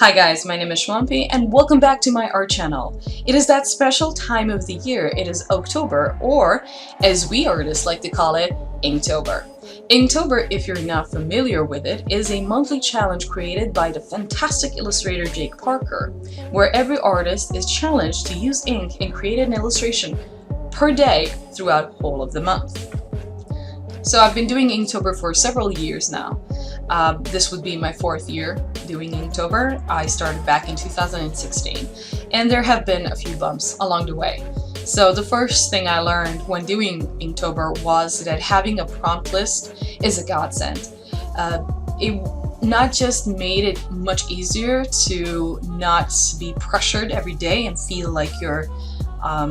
Hi guys, my name is Shwampi and welcome back to my art channel. It is that special time of the year. It is October, or as we artists like to call it, Inktober. Inktober, if you're not familiar with it, is a monthly challenge created by the fantastic illustrator Jake Parker, where every artist is challenged to use ink and create an illustration per day throughout the whole of the month. So I've been doing Inktober for several years now. This would be my 4th year doing Inktober. I started back in 2016, and there have been a few bumps along the way. So the first thing I learned when doing Inktober was that having a prompt list is a godsend. It not just made it much easier to not be pressured every day and feel like you're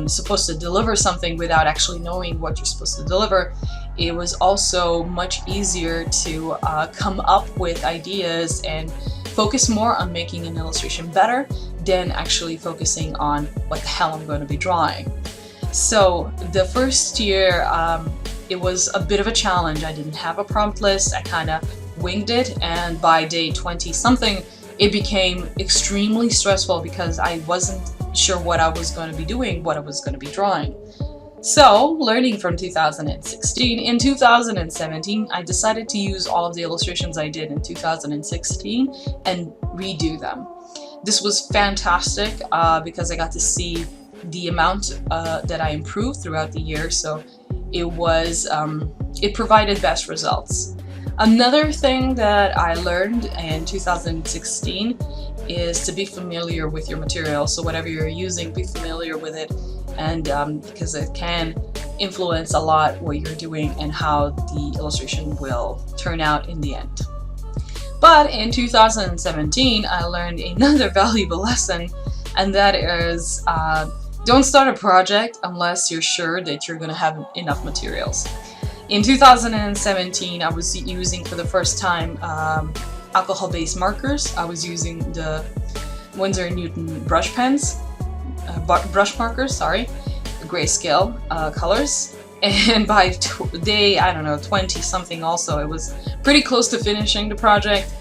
supposed to deliver something without actually knowing what you're supposed to deliver. It was also much easier to come up with ideas and focus more on making an illustration better than actually focusing on what the hell I'm going to be drawing. So the first year it was a bit of a challenge. I didn't have a prompt list. I kind of winged it, and by day 20 something it became extremely stressful because I wasn't sure what I was going to be doing, what I was going to be drawing. So, learning from 2016, in 2017 I decided to use all of the illustrations I did in 2016 and redo them. This was fantastic because I got to see the amount that I improved throughout the year, so it provided best results. Another thing that I learned in 2016 is to be familiar with your material. So whatever you're using, be familiar with it, and because it can influence a lot what you're doing and how the illustration will turn out in the end. But in 2017 I learned another valuable lesson, and that is don't start a project unless you're sure that you're going to have enough materials. In 2017 I was using for the first time alcohol-based markers. I was using the Winsor & Newton brush pens, brush markers, sorry, grayscale colors. And by day, I don't know, 20 something also, it was pretty close to finishing the project,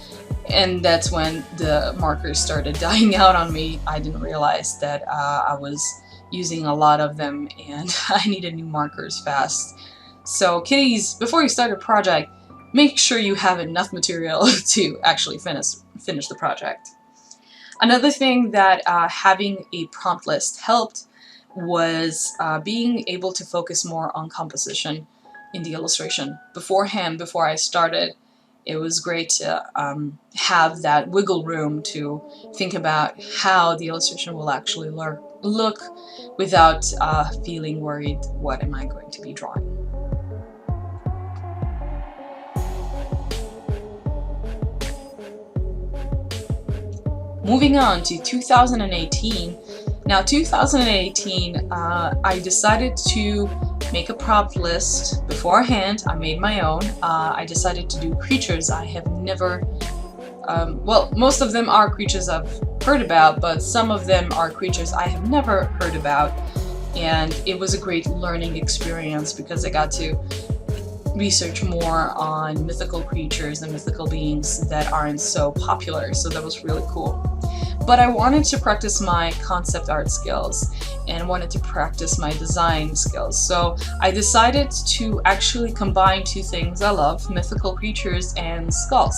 and that's when the markers started dying out on me. I didn't realize that I was using a lot of them and I needed new markers fast. So kiddies, before you start a project, make sure you have enough material to actually finish the project. Another thing that having a prompt list helped was being able to focus more on composition in the illustration. Beforehand, before I started, it was great to have that wiggle room to think about how the illustration will actually look without feeling worried, what am I going to be drawing? Moving on to 2018. Now 2018, I decided to make a prompt list beforehand. I made my own. I decided to do creatures I have never, well, most of them are creatures I've heard about, but some of them are creatures I have never heard about. And it was a great learning experience because I got to research more on mythical creatures and mythical beings that aren't so popular, so that was really cool. But I wanted to practice my concept art skills and wanted to practice my design skills, so I decided to actually combine two things I love, mythical creatures and skulls.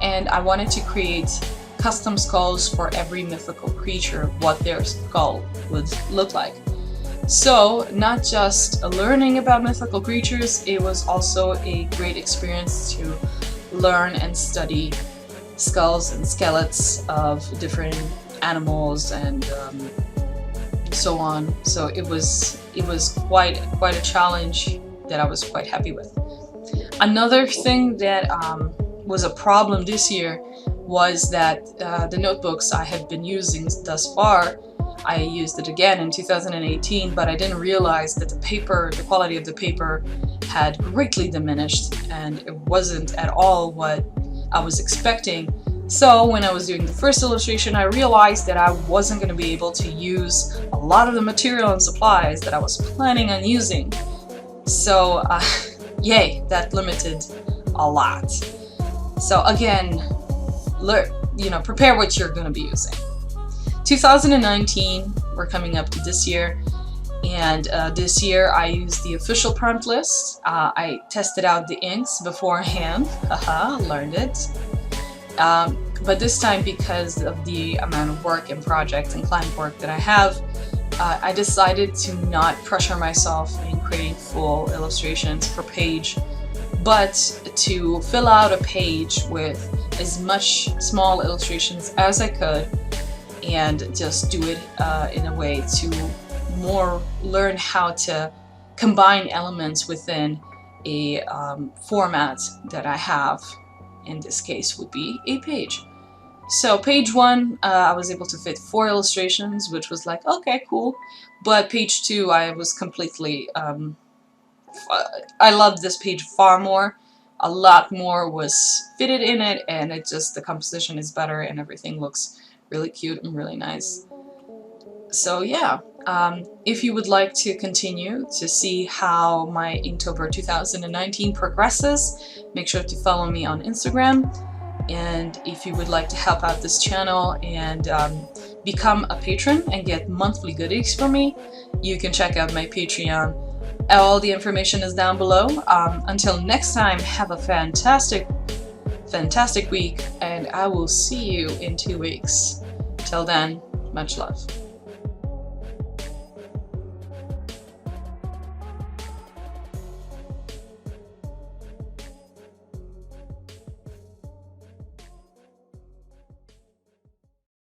And I wanted to create custom skulls for every mythical creature, what their skull would look like. So, not just learning about mythical creatures, it was also a great experience to learn and study skulls and skeletons of different animals and so on. So it was quite a challenge that I was quite happy with. Another thing that was a problem this year was that the notebooks I have been using thus far, I used it again in 2018, but I didn't realize that the quality of the paper had greatly diminished, and it wasn't at all what I was expecting. So when I was doing the first illustration, I realized that I wasn't going to be able to use a lot of the material and supplies that I was planning on using. So yay, that limited a lot. So again, prepare what you're going to be using. 2019, we're coming up to this year, and this year I used the official prompt list. I tested out the inks beforehand, learned it. But this time, because of the amount of work and projects and client work that I have, I decided to not pressure myself in creating full illustrations per page, but to fill out a page with as much small illustrations as I could, and just do it in a way to more learn how to combine elements within a format that I have. In this case would be a page. So page 1, I was able to fit 4 illustrations, which was like, okay, cool. But page 2, I was completely, I loved this page far more. A lot more was fitted in it, and the composition is better and everything looks really cute and really nice. So yeah, if you would like to continue to see how my Inktober 2019 progresses, make sure to follow me on Instagram. And if you would like to help out this channel and become a patron and get monthly goodies from me, you can check out my Patreon. All the information is down below. Until next time, have a fantastic week, and I will see you in 2 weeks. Till then, much love.